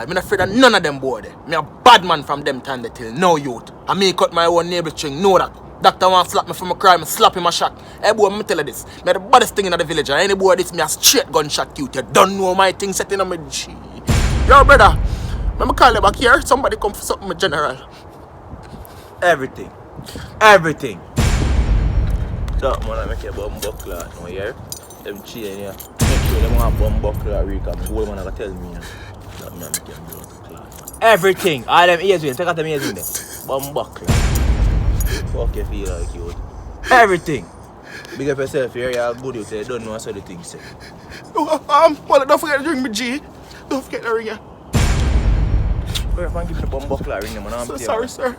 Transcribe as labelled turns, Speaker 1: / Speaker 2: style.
Speaker 1: I'm not afraid of none of them boy there. Me a bad man from them time till no youth. I me cut my own navel string, know that. Doctor want slap me from a crime, slap him a shot. Hey boy, me tell you this. Me the baddest thing in the village. And any boy this me a straight gunshot you. You don't know my thing setting on me G. Yo brother, let me call you back here. Somebody come for something, my general.
Speaker 2: Everything. Everything. That man I make a bomb buckler now here. Them chain here. Make sure them want bomb buckler Rica. The whole man I tell me that man make a buckler. Everything. All them ears with. Take out them ears with them. Bomb buckler. Fuck you feel like you. Everything. Big up yourself here. You're good. You say you don't know how the things say.
Speaker 1: Well, don't forget to ring me G. Don't forget to ring you.
Speaker 2: Go ahead and give me the bomb buckler ring them.
Speaker 1: Sorry sir.